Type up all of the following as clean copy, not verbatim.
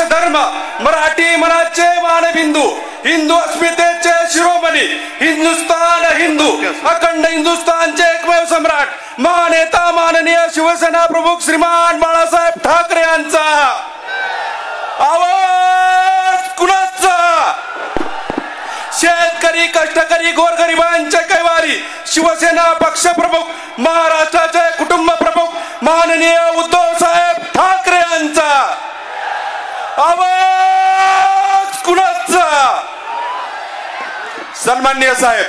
धर्म मराठी मनाचे मानबिंदू हिंदू अस्मितेचे शिरोमणी हिंदुस्थान हिंदू अखंड हिंदुस्थानचे एकमेव सम्राट महानेता माननीय शिवसेना प्रमुख श्रीमान बाळासाहेब ठाकरे यांचा आवाज कुणाचा? शेतकरी कष्टकरी गोरगरिबांचे कैवारी शिवसेना पक्षप्रमुख महाराष्ट्राचे कुटुंब प्रमुख माननीय उद्धव साहेब ठाकरे यांचा आवाज कुणाचा? सन्माननीय साहेब,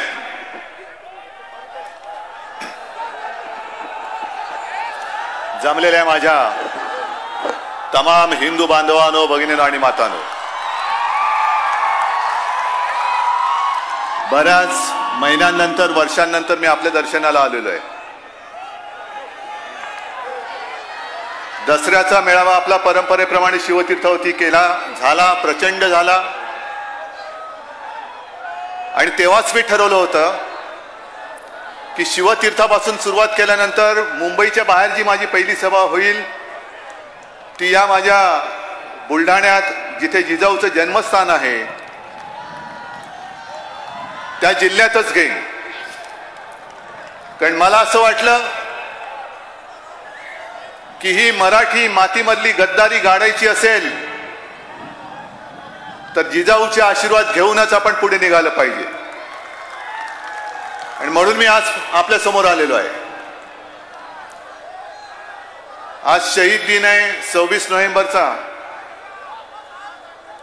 जमलेल्या माझ्या तमाम हिंदू बांधवांनो, भगिनींनो आणि मातांनो, बऱ्याच महिन्यांनंतर वर्षांनंतर मी आपल्या दर्शनाला आलेलो आहे. दसऱ्याचा मेळावा आपला परंपरेप्रमाणे शिवतीर्थावरती केला झाला, प्रचंड झाला. आणि तेव्हाच मी ठरवलं होतं की शिवतीर्थापासून सुरुवात केल्यानंतर मुंबईच्या बाहेर जी माझी पहिली सभा होईल ती या माझ्या बुलढाण्यात जिथे जिजाऊचं जन्मस्थान आहे त्या जिल्ह्यातच घेईन. कारण मला असं वाटलं की ही मराठी मातीमधली गद्दारी गाडायची असेल तर जिजाऊचे आशीर्वाद घेऊनच आपण पुढे निघालं पाहिजे. आणि म्हणून मी आज आपल्या समोर आलेलो आहे. आज शहीद दिन आहे 26 नोव्हेंबरचा,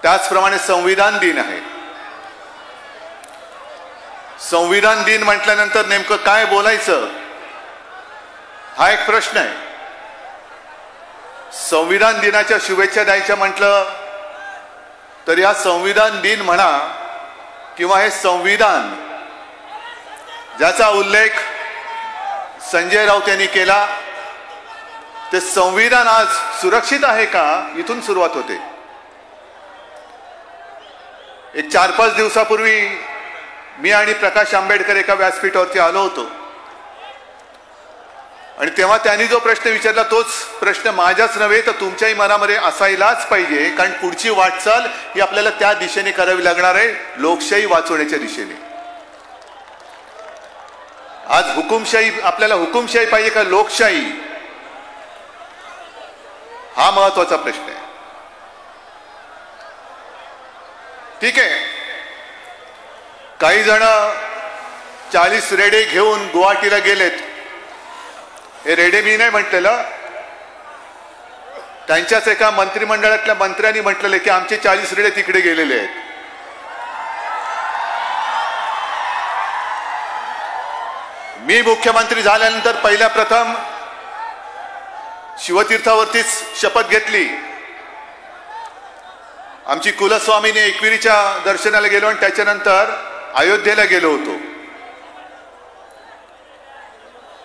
त्याचप्रमाणे संविधान दिन आहे. संविधान दिन म्हटल्यानंतर नेमकं काय बोलायचं हा एक प्रश्न आहे. संविधान दिनाच्या शुभेच्छा द्यायच्या म्हटलं तर या संविधान दिन म्हणा किंवा हे संविधान ज्याचा उल्लेख संजय राऊत यांनी केला ते संविधान आज सुरक्षित आहे का, इथून सुरुवात होते. एक 4-5 दिवसापूर्वी मी आणि प्रकाश आंबेडकर एका व्यासपीठावरती आलो होतो आणि तेव्हा त्यांनी जो प्रश्न विचारला तोच प्रश्न माझ्याच नव्हे तर तुमच्याही मनामध्ये असायलाच पाहिजे. कारण पुढची वाटचाल ही आपल्याला त्या दिशेने करावी लागणार आहे, लोकशाही वाचवण्याच्या दिशेने. आज हुकुमशाही, आपल्याला हुकुमशाही पाहिजे का लोकशाही, हा महत्वाचा प्रश्न आहे. ठीक आहे, काही जण 40 रेडे घेऊन गुवाहाटीला गेलेत. हे रेडे मी नाही म्हटलेलं, त्यांच्याच एका मंत्रिमंडळातल्या मंत्र्यांनी म्हटलेलं की आमचे 40 रेडे तिकडे गेलेले आहेत. मी मुख्यमंत्री झाल्यानंतर पहिल्या प्रथम शिवतीर्थावरतीच शपथ घेतली. आमची कुलस्वामीने एकविरीच्या दर्शनाला गेलो आणि त्याच्यानंतर अयोध्येला गेलो होतो.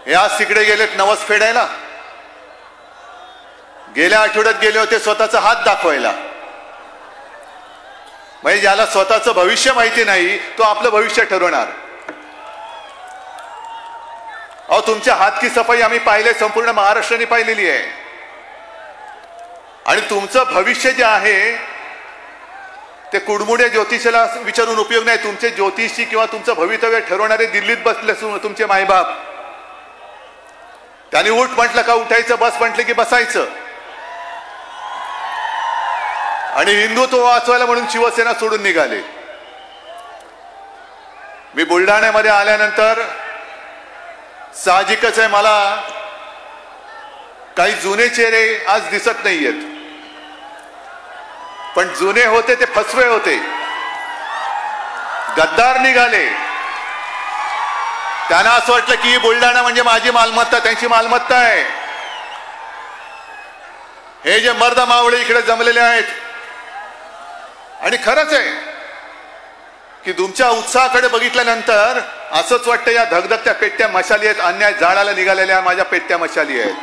हे आज तिकडे गेलेत नवस फेडायला. गेल्या आठवड्यात गेले होते स्वतःचा हात दाखवायला. म्हणजे ज्याला स्वतःचं भविष्य माहिती नाही तो आपलं भविष्य ठरवणार. अहो, तुमच्या हात की सफाई आम्ही पाहिले, संपूर्ण महाराष्ट्राने पाहिलेली आहे. आणि तुमचं भविष्य जे आहे ते कुडमुड्या ज्योतिषाला विचारून उपयोग नाही. तुमचे ज्योतिषी किंवा तुमचं भवितव्य ठरवणारे दिल्लीत बसले तुमचे मायबाप. त्यांनी उठ म्हटलं का उठायचं, बस म्हटलं की बसायचं. आणि हिंदुत्व वाचवायला म्हणून शिवसेना सोडून निघाले. मी बुलढाण्यामध्ये आल्यानंतर साहजिकच आहे मला काही जुने चेहरे आज दिसत नाहीयेत. पण जुने होते ते फसवे होते, गद्दार निघाले. त्यांना असं वाटलं की बुलढाणा म्हणजे माझी मालमत्ता, त्यांची मालमत्ता आहे. हे जे मर्द मावळे इकडे जमलेले आहेत, आणि खरंच आहे की तुमच्या उत्साहाकडे बघितल्यानंतर असंच वाटतं या धगधगत्या पेट्या मशाली आहेत, अन्याय जाळाला निघालेल्या माझ्या पेट्या मशाली आहेत.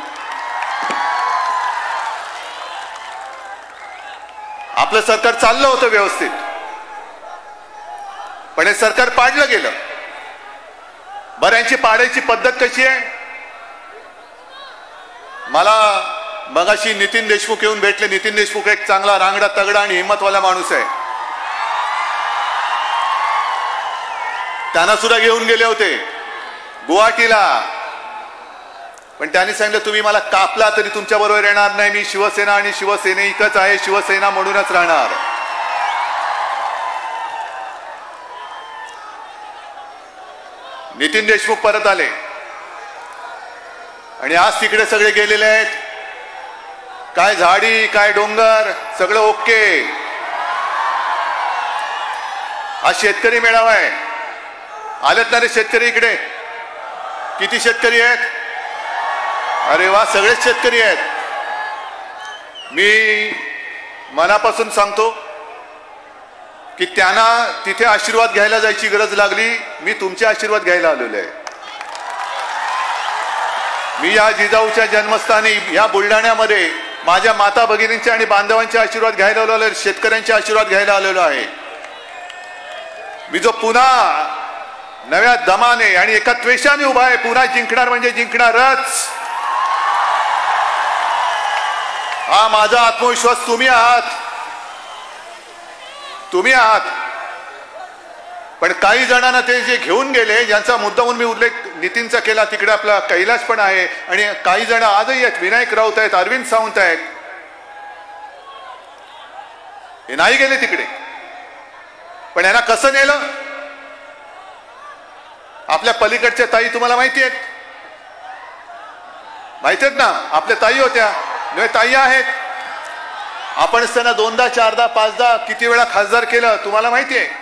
आपलं सरकार चाललं होतं व्यवस्थित, पण हे सरकार पाडलं गेलं. बरं, यांची पाडायची पद्धत कशी आहे? मला मगाशी नितीन देशमुख येऊन भेटले. नितीन देशमुख एक चांगला रांगडा तगडा आणि हिंमतवाला माणूस आहे. त्यांना सुद्धा घेऊन गेले होते गुवाहाटीला, पण त्यांनी सांगितलं तुम्ही मला कापला तरी तुमच्या बरोबर येणार नाही. मी शिवसेना आणि शिवसैनिकच आहे, शिवसेना म्हणूनच राहणार. नितीन देशमुख परत आले आणि आज तिकडे सगळे गेलेले आहेत. काय झाडी काय डोंगर सगळं ओके. आज शेतकरी मेळावा आहे. आलेत ना रे शेतकरी इकडे? किती शेतकरी आहेत? अरे वा, सगळेच शेतकरी आहेत. मी मनापासून सांगतो की त्यांना तिथे आशीर्वाद घ्यायला जायची गरज लागली. मी तुमचे आशीर्वाद घ्यायला आलेलो आहे. मी या जिजाऊच्या जन्मस्थानी या बुलढाण्यामध्ये माझ्या माता भगिनींचे आणि बांधवांचे आशीर्वाद घ्यायला आलेलो आहे, शेतकऱ्यांचे आशीर्वाद घ्यायला आलेलो आहे. मी जो पुन्हा नव्या दमाने आणि एका त्वेषाने उभा आहे, पुन्हा जिंकणार म्हणजे जिंकणारच. हा माझा आत्मविश्वास तुम्ही आहात, तुम्ही आहात. पण काही जणांना ते जे घेऊन गेले, ज्यांचा मुद्दा म्हणून मी उल्लेख नितीनचा केला, तिकडे आपला कैलाश पण आहे आणि काही जण आजही आहेत. विनायक राऊत आहेत, अरविंद सावंत आहेत. हे नाही गेले तिकडे, पण यांना कसं नेलं? आपल्या पलीकडच्या ताई तुम्हाला माहिती आहेत, माहिती आहेत ना? आपल्या ताई होत्या, नव्हे ताई आहेत. आपण त्यांना दोनदा चारदा पाचदा किती वेळा खासदार केलं तुम्हाला माहिती आहे.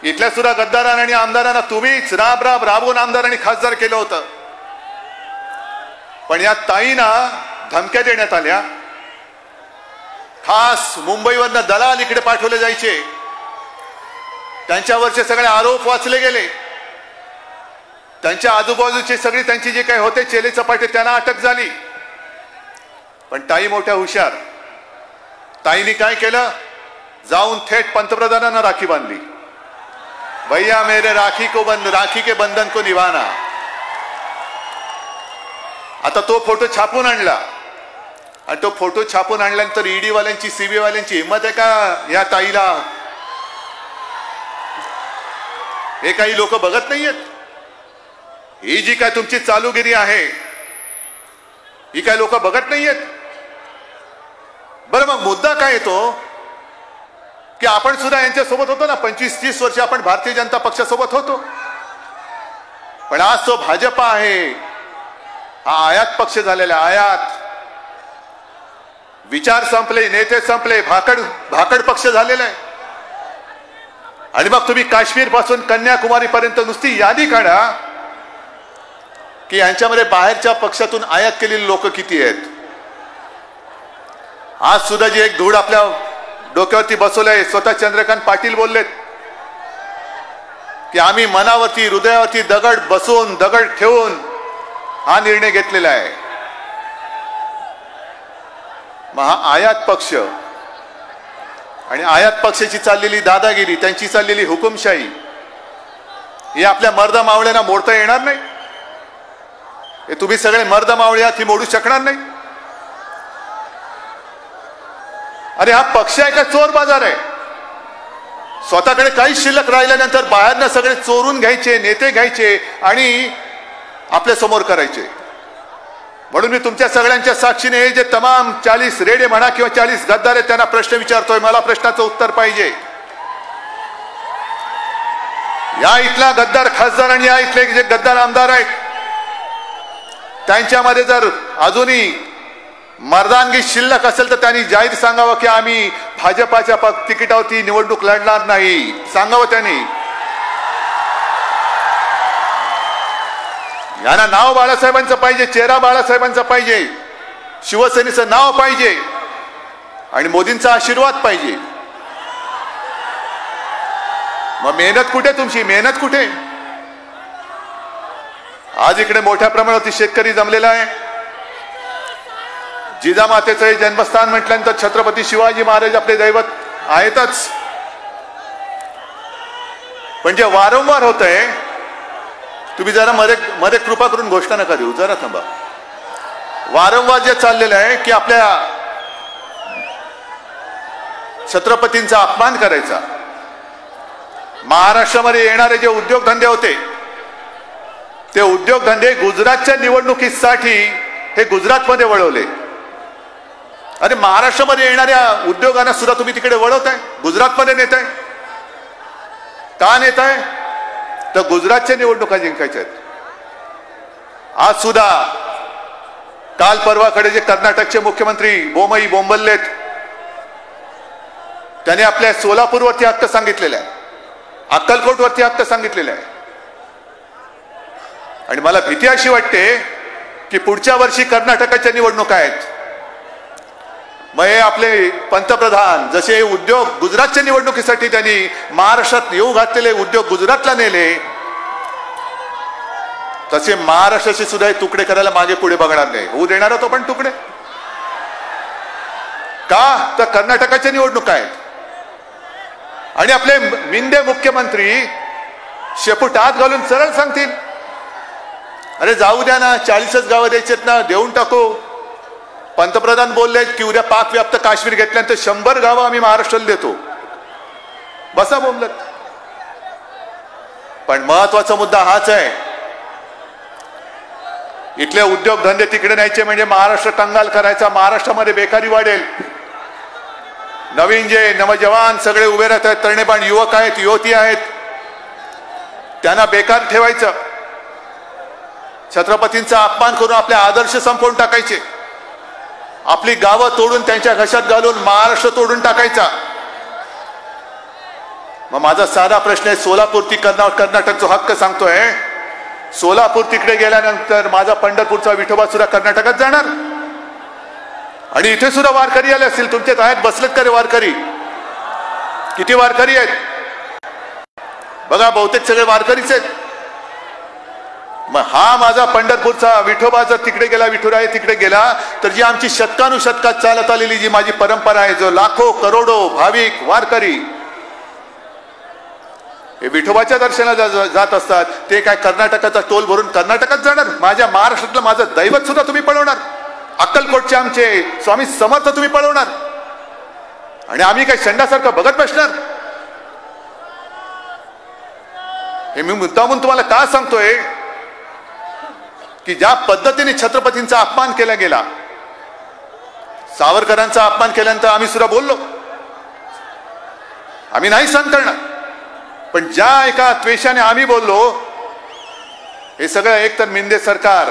इथल्या सुद्धा गद्दारांना आणि आमदारांना तुम्हीच राबून आमदार आणि खासदार केलं होतं. पण या ताईंना धमक्या देण्यात आल्या. खास मुंबईवरनं दलाल इकडे पाठवले जायचे, त्यांच्यावरचे सगळे आरोप वाचले गेले. त्यांच्या आजूबाजूचे सगळे त्यांचे जे काही होते चेले चपाटे त्यांना अटक झाली. पण ताई मोठ्या हुशार. ताईने काय केलं? जाऊन थेट पंतप्रधानांना राखी बांधली. भैया मेरे राखी के बंधन को निभाना. आता तो फोटो छापून आणला आणि तो फोटो छापून आणल्यानंतर ईडी वाल्यांची सीबीआय वाल्यांची हिंमत आहे का या ताईला? हे काही लोक बघत नाहीयेत. ही जी काय तुमची चालूगिरी आहे ही काय लोक बघत नाहीयेत. बरं, मग मुद्दा काय येतो की आपण सुद्धा यांच्या सोबत होतो ना. 25-30 वर्ष आपण भारतीय जनता पक्षासोबत होतो. पण आज तो भाजपा आहे, हा आयात पक्ष झालेला. आयात विचार संपले, नेते संपले, भाकड पक्ष झालेला आहे. आणि मग तुम्ही काश्मीर पासून कन्याकुमारी पर्यंत नुसती यादी काढा की यांच्यामध्ये बाहेरच्या पक्षातून आयात केलेली लोक किती आहेत. आज सुद्धा जी एक धूळ आपल्या डोक्यावरती बसवलंय, स्वतः चंद्रकांत पाटील बोललेत की आम्ही मनावरती हृदयावरती दगड ठेवून हा निर्णय घेतलेला आहे. मग हा आयात पक्ष आणि आयात पक्षाची चाललेली दादागिरी, त्यांची चाललेली हुकुमशाही ही आपल्या मर्द मावळ्यांना मोडता येणार नाही. हे तुम्ही सगळे मर्द मावळे आहात, ही मोडू शकणार नाही. अरे हा पक्ष आहे का चोर बाजार आहे? स्वतःकडे काहीच शिल्लक राहिल्यानंतर बाहेरनं सगळे चोरून घ्यायचे, नेते घ्यायचे आणि आपल्या समोर करायचे. म्हणून मी तुमच्या सगळ्यांच्या साक्षीने हे जे तमाम 40 रेडे म्हणा किंवा 40 गद्दार आहेत त्यांना प्रश्न विचारतोय. मला प्रश्नाचं उत्तर पाहिजे. या इथला गद्दार खासदार आणि या इथले जे गद्दार आमदार आहेत त्यांच्यामध्ये जर अजूनही मर्दानगी शिल्लक असेल तर त्यांनी जाहीर सांगावं की आम्ही भाजपाच्या तिकिटावरती निवडणूक लढणार नाही. सांगावं त्यांनी. यांना नाव बाळासाहेबांचं पाहिजे, चेहरा बाळासाहेबांचा पाहिजे, शिवसेनेचं नाव पाहिजे आणि मोदींचा आशीर्वाद पाहिजे. मग मेहनत कुठे तुमची? मेहनत कुठे? आज इकडे मोठ्या प्रमाणावरती शेतकरी जमलेला आहे. जिजामातेचं जन्मस्थान म्हटल्यानंतर छत्रपती शिवाजी महाराज आपले दैवत आहेतच. पण जे वारंवार होत आहे, तुम्ही जरा मध्ये कृपा करून घोषणा नका देऊ, जरा थांबा. वारंवार जे चाललेलं आहे की आपल्या छत्रपतींचा अपमान करायचा, महाराष्ट्रामध्ये येणारे जे उद्योगधंदे होते ते उद्योगधंदे गुजरातच्या निवडणुकीसाठी हे गुजरातमध्ये वळवले. अरे महाराष्ट्रामध्ये येणाऱ्या उद्योगांना सुद्धा तुम्ही तिकडे वळवताय, गुजरातमध्ये नेताय. का नेताय? तर गुजरातच्या निवडणुका जिंकायच्या आहेत. आज सुद्धा काल परवाकडे जे कर्नाटकचे मुख्यमंत्री बोमई बोंबललेत, त्याने आपल्या सोलापूरवरती हक्क सांगितलेला आहे, अक्कलकोटवरती हक्क सांगितलेला आहे. आणि मला भीती अशी वाटते की पुढच्या वर्षी कर्नाटकाच्या निवडणुका आहेत, मग हे आपले पंतप्रधान जसे उद्योग गुजरातच्या निवडणुकीसाठी त्यांनी महाराष्ट्रात येऊ घातलेले उद्योग गुजरातला नेले, तसे महाराष्ट्राचे सुद्धा तुकडे करायला मागे पुढे बघणार नाही. होऊ देणार तो पण तुकडे का? तर कर्नाटकाच्या निवडणुका आहेत. आणि आपले मिंदे मुख्यमंत्री शेपूट आत घालून सरळ सांगतील, अरे जाऊ द्या ना, 40च गावं द्यायचेत ना, देऊन टाकू. पंतप्रधान बोललेत की उद्या पाक व्याप्त काश्मीर घेतल्यानंतर 100 गावं आम्ही महाराष्ट्राला देतो. बसा बोलत. पण महत्वाचा मुद्दा हाच आहे, इथले उद्योगधंदे तिकडे न्यायचे म्हणजे महाराष्ट्र कंगाल करायचा, महाराष्ट्रामध्ये बेकारी वाढेल. नवीन जे नवजवान सगळे उभे राहत आहेत, तरणेबाण युवक आहेत, युवती आहेत, त्यांना बेकार ठेवायचं, छत्रपतींचा अपमान करून आपले आदर्श संपवून टाकायचे, आपली गावं तोडून त्यांच्या घशात घालून महाराष्ट्र तोडून टाकायचा. मग माझा साधा प्रश्न आहे, सोलापूर ती कर्नाटकचा हक्क सांगतोय, सोलापूर तिकडे गेल्यानंतर माझा पंढरपूरचा विठोबा सुद्धा कर्नाटकात जाणार. आणि इथे सुद्धा वारकरी आले असतील, तुमच्यात आहेत बसलेत का रे वारकरी? किती वारकरी आहेत बघा, बहुतेक सगळे वारकरीच आहेत. मग हा माझा पंढरपूरचा विठोबा जर तिकडे गेला, विठुराय तिकडे गेला, तर जी आमची शतकानुशतकात चालत आलेली जी माझी परंपरा आहे, जो लाखो करोडो भाविक वारकरी हे विठोबाच्या दर्शनाला जात असतात, ते काय कर्नाटकाचा टोल भरून कर्नाटकात जाणार? माझ्या महाराष्ट्रातलं माझं दैवत सुद्धा तुम्ही पळवणार, अक्कलकोटचे आमचे स्वामी समर्थ तुम्ही पळवणार, आणि आम्ही काय शेंडासारखं बघत बसणार? हे मी मुद्दामून तुम्हाला का सांगतोय की ज्या पद्धतीने छत्रपतींचा अपमान केला गेला, सावरकरांचा अपमान केल्यानंतर आम्ही सुद्धा बोललो, आम्ही नाही सहन करणार. पण ज्या एका त्वेषाने आम्ही बोललो, हे सगळं एकतर मिंदे सरकार,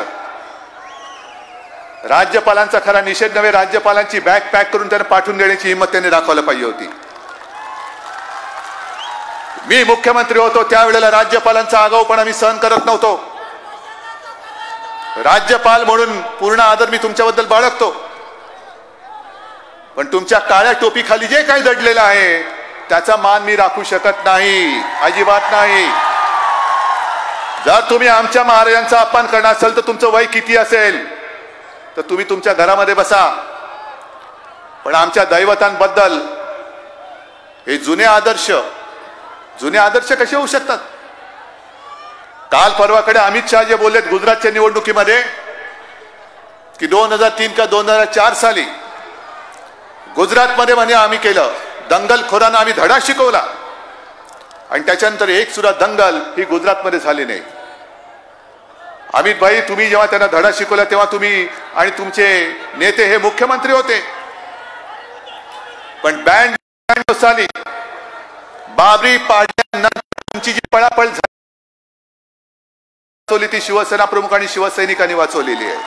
राज्यपालांचा खरा निषेध नव्हे, राज्यपालांची बॅग पॅक करून त्यांना पाठवून देण्याची हिंमत त्यांनी दाखवायला पाहिजे होती. मी मुख्यमंत्री होतो त्यावेळेला राज्यपालांचा आगाऊपणा मी सहन करत नव्हतो. राज्यपाल म्हणून पूर्ण आदर मी तुमच्याबद्दल बाळगतो, पण तुमच्या काळ्या टोपी खाली जे काही दडलेलं आहे त्याचा मान मी राखू शकत नाही, अजिबात नाही. जर तुम्ही आमच्या महाराजांचा अपमान करणार असाल तर तुमचं वय किती असेल तर तुम्ही तुमच्या घरामध्ये बसा, पण आमच्या दैवतांबद्दल हे जुने आदर्श कसे होऊ शकतात? काल परवाकडे अमित शहा जे बोललेत गुजरातच्या निवडणुकीमध्ये की 2003 का 2004 साली गुजरातमध्ये म्हणे आम्ही केलं, दंगलखोरांना आम्ही धडा शिकवला, आणि त्याच्यानंतर एक सुद्धा दंगल ही गुजरातमध्ये झाली नाही. अमित भाई, तुम्ही जेव्हा त्यांना धडा शिकवला तेव्हा तुम्ही आणि तुमचे नेते हे मुख्यमंत्री होते, पण 92 साली बाबरी पाडल्यानंतर तुमची जी पळापळ झाली ती शिवसेना प्रमुख आणि शिवसैनिकांनी वाचवलेली आहे.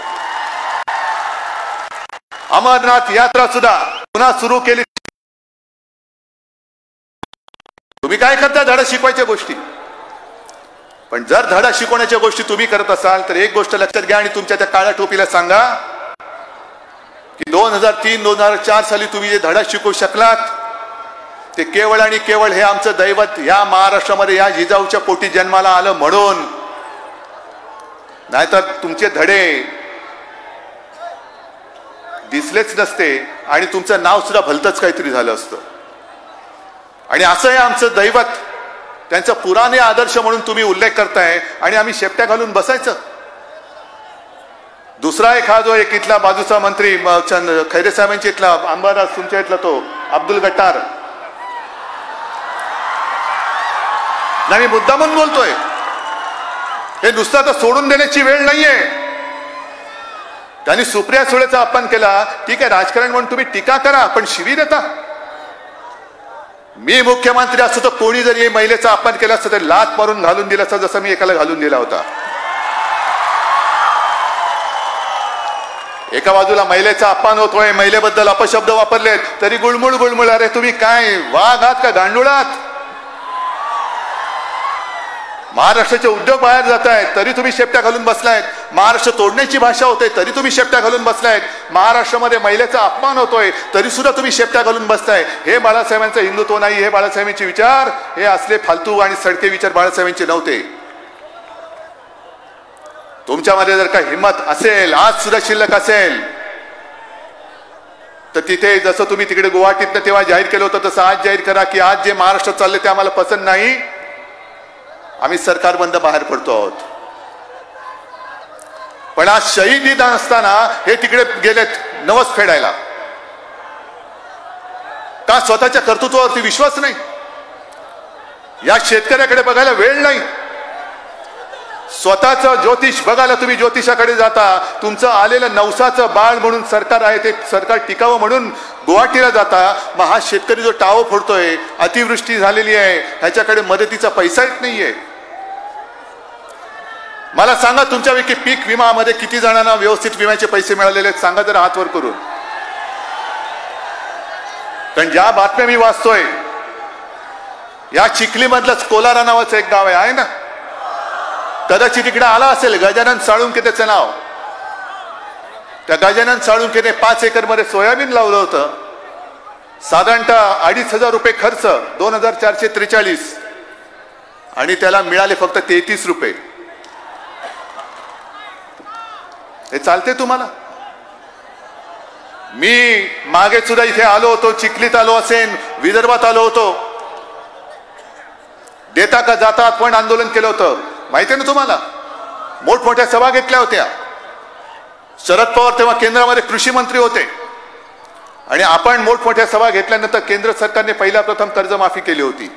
अमरनाथ यात्रा सुद्धा पुन्हा सुरू केली. तुम्ही काय करता? धडा शिकवायच्या गोष्टी. पण जर धडा शिकवण्याच्या गोष्टी तुम्ही करत असाल तर एक गोष्ट लक्षात घ्या आणि तुमच्या त्या काळ्या टोपीला सांगा की 2003-2004 साली तुम्ही जे धडा शिकवू शकलात ते केवळ आणि केवळ हे आमचं दैवत या महाराष्ट्रामध्ये या जिजाऊच्या पोटी जन्माला आलं म्हणून, नाहीतर तुमचे धडे दिसलेच नसते आणि तुमचं नाव सुद्धा भलतच काहीतरी झालं असतं. आणि असं हे आमचं दैवत, त्यांचा पुराणे आदर्श म्हणून तुम्ही उल्लेख करताय आणि आम्ही शेपट्या घालून बसायचं? दुसरा एक हा जो एक इथला बाजूचा मंत्री खैरे साहेबांच्या इथला अंबादास तुमच्या इथला तो अब्दुल गट्टार, नाही मी मुद्दामून बोलतोय, हे नुसतं आता सोडून देण्याची वेळ नाहीये. त्यांनी सुप्रिया सुळेचा अपमान केला, ठीक आहे राजकारण म्हणून तुम्ही टीका करा, पण शिवी देता. मी मुख्यमंत्री असतो तर कोणी जरी महिलेचा अपमान केला असतं तर लात मारून घालून दिला असता, जसं मी एकाला घालून दिला होता. एका बाजूला महिलेचा अपमान होतोय, महिलेबद्दल अपशब्द वापरलेत, तरी गुळमुळ गुळमुळ. अरे तुम्ही काय वाघ आहात का गांडुळात? महाराष्ट्राचे उद्योग बाहेर जात आहेत तरी तुम्ही शेपट्या घालून बसलायत. महाराष्ट्र तोडण्याची भाषा होते तरी तुम्ही शेपट्या घालून बसलायत. महाराष्ट्रामध्ये महिलेचा अपमान होतोय तरी सुद्धा तुम्ही शेपट्या घालून बसताय. हे बाळासाहेबांचं हिंदुत्व नाही, हे बाळासाहेबांचे विचार हे असले फालतू आणि सडके विचार बाळासाहेबांचे नव्हते. तुमच्यामध्ये जर का हिंमत असेल, आज सुद्धा शिल्लक असेल, तर तिथे जसं तुम्ही तिकडे गुवाहाटीतनं तेव्हा जाहीर केलं होतं तसं आज जाहीर करा की आज जे महाराष्ट्रात चालले ते आम्हाला पसंत नाही, आम्ही सरकार बंद बाहेर पडतो आहोत. पण आज शहीद ईद असताना हे तिकडे गेलेत नवस फेडायला. का स्वतःच्या कर्तृत्वावरती विश्वास नाही? या शेतकऱ्याकडे बघायला वेळ नाही. स्वतःचं ज्योतिष बघायला तुम्ही ज्योतिषाकडे जाता. तुमचं आलेलं नवसाचं बाळ म्हणून सरकार आहे ते सरकार टिकावं म्हणून गुवाहाटीला जाता. मग हा शेतकरी जो टाव फोडतोय, अतिवृष्टी झालेली आहे, ह्याच्याकडे मदतीचा पैसा येत नाहीये. मला सांगा तुमच्यापैकी पीक विमामध्ये किती जणांना व्यवस्थित विम्याचे पैसे मिळालेले आहेत? सांगा जरा हात वर करून. कारण ज्या बातम्या मी वाचतोय, या चिखलीमधलंच कोलारा नावाचं एक गाव आहे ना, कदाचित तिकडे आला असेल गजानन साळुंके त्याचं नाव. त्या गजानन साळुंकेने 5 एकरमध्ये सोयाबीन लावलं होतं. साधारणतः 2,500 रुपये खर्च, 2,443, आणि त्याला मिळाले फक्त 33 रुपये. हे चालते तुम्हाला? मी मागे सुद्धा इथे आलो होतो, चिखलीत आलो असेन, विदर्भात आलो होतो. देता का जाता पण आंदोलन केलं होतं, माहिती आहे ना तुम्हाला? मोठमोठ्या सभा घेतल्या होत्या. शरद पवार तेव्हा केंद्रामध्ये कृषी मंत्री होते आणि आपण मोठमोठ्या सभा घेतल्यानंतर केंद्र सरकारने पहिला प्रथम कर्जमाफी केली होती.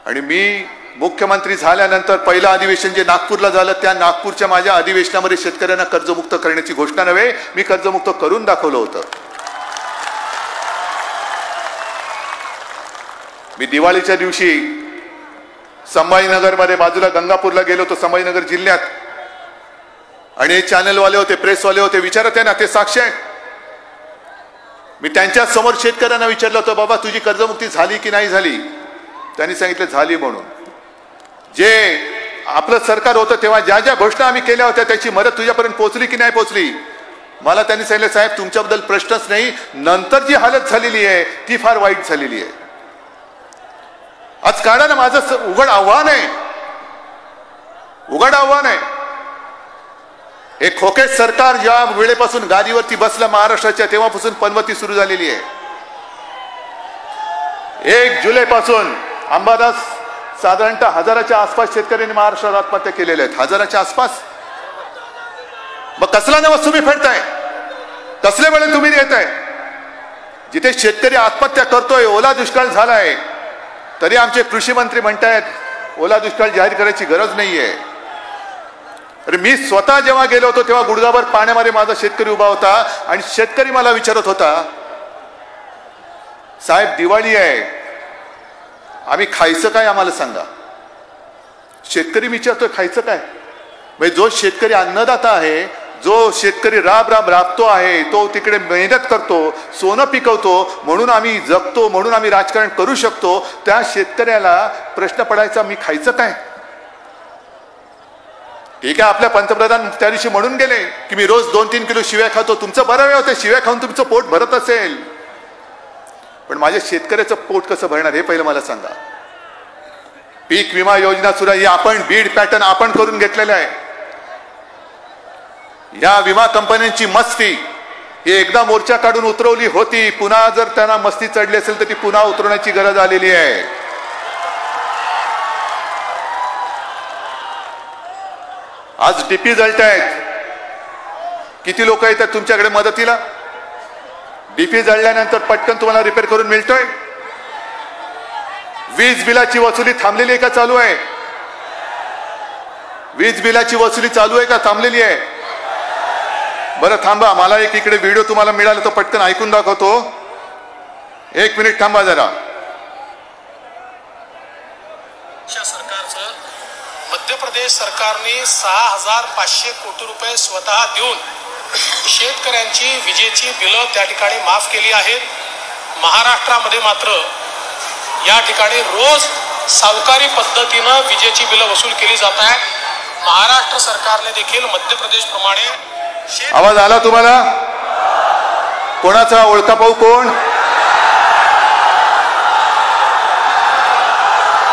आणि मी मुख्यमंत्री झाल्यानंतर पहिलं अधिवेशन जे नागपूरला झालं, त्या नागपूरच्या माझ्या अधिवेशनामध्ये शेतकऱ्यांना कर्जमुक्त करण्याची घोषणा नव्हे, मी कर्जमुक्त करून दाखवलं होतं. मी दिवाळीच्या दिवशी संभाजीनगरमध्ये बाजूला गंगापूरला गेलो होतो, संभाजीनगर जिल्ह्यात. आणि हे चॅनलवाले होते, प्रेसवाले होते, विचारत आहे ना, ते साक्ष आहे. मी त्यांच्या समोर शेतकऱ्यांना विचारलं होतं, बाबा तुझी कर्जमुक्ती झाली की नाही झाली? त्यांनी सांगितलं झाली म्हणून. जे आपलं सरकार होतं तेव्हा ज्या ज्या घोषणा आम्ही केल्या होत्या त्याची मदत तुझ्यापर्यंत पोहोचली की नाही पोहोचली? मला त्यांनी सांगितलं साहेब तुमच्याबद्दल प्रश्नच नाही, नंतर जी हालत झालेली आहे ती फार वाईट झालेली आहे. आज काढा ना, माझं उघड आव्हान आहे, उघड आव्हान आहे. हे खोके सरकार ज्या वेळेपासून गादीवरती बसलं महाराष्ट्राच्या, तेव्हापासून पनवती सुरू झालेली आहे. 1 जुलैपासून अंबादास साधारणतः 1000च्या आसपास शेतकऱ्यांनी महाराष्ट्रात आत्महत्या केलेल्या आहेत. 1000च्या आसपास. मग कसला नवस तुम्ही फेडताय? कसले वेळे तुम्ही देताय? जिथे शेतकरी आत्महत्या करतोय, ओला दुष्काळ झालाय, तरी आमचे कृषी मंत्री म्हणतायत ओला दुष्काळ जाहीर करायची गरज नाहीये. अरे मी स्वतः जेव्हा गेलो होतो तेव्हा गुडघाभर पाण्यामध्ये माझा शेतकरी उभा होता आणि शेतकरी मला विचारत होता, साहेब दिवाळी आहे, आम्ही खायचं काय आम्हाला सांगा. शेतकरी विचारतोय खायचं काय? म्हणजे जो शेतकरी अन्नदाता आहे, जो शेतकरी राबतो आहे, तो तिकडे मेहनत करतो, सोनं पिकवतो, म्हणून आम्ही जगतो, म्हणून आम्ही राजकारण करू शकतो, त्या शेतकऱ्याला प्रश्न पडायचा मी खायचं काय? ठीक आहे, आपल्या पंतप्रधान त्या दिवशी म्हणून गेले की मी रोज 2-3 किलो शिव्या खातो. तुमचं बरं वेळ होते, शिव्या खाऊन तुमचं पोट भरत असेल, पण माझ्या शेतकऱ्याचं पोट कसं भरणार हे पहिलं मला सांगा. पीक विमा योजना सुद्धा ही आपण बीड पॅटर्न आपण करून घेतलेलं आहे. या विमा कंपन्यांची मस्ती ही एकदा मोर्चा काढून उतरवली होती, पुन्हा जर त्यांना मस्ती चढली असेल तर ती पुन्हा उतरवण्याची गरज आलेली आहे. आज डीपी जळतायत, किती लोक येतात तुमच्याकडे मदतीला? डीपी जळल्यानंतर पटकन तुम्हाला रिपेअर करून मिळतोय? वीज बिलाची वसुली थांबलेली आहे का चालू आहे? वीज बिलाची वसुली चालू आहे का थांबलेली आहे? बरं थांबा, मला एक इकडे व्हिडिओ तुम्हाला मिळाला तो पटकन ऐकून दाखवतो. एक मिनिट थांबा जरा. सरकारचं मध्य प्रदेश सरकारने 6,500 कोटी रुपये स्वतः देऊन शेतकऱ्यांची विजेची बिलं त्या ठिकाणी माफ केली आहेत. महाराष्ट्रामध्ये मात्र या ठिकाणी रोज सावकारी पद्धतीनं विजेची बिलं वसूल केली जात आहे. महाराष्ट्र सरकारने देखील मध्य प्रदेश प्रमाणे. आवाज आला तुम्हाला? कोणाचा ओळखा पाहू? कोण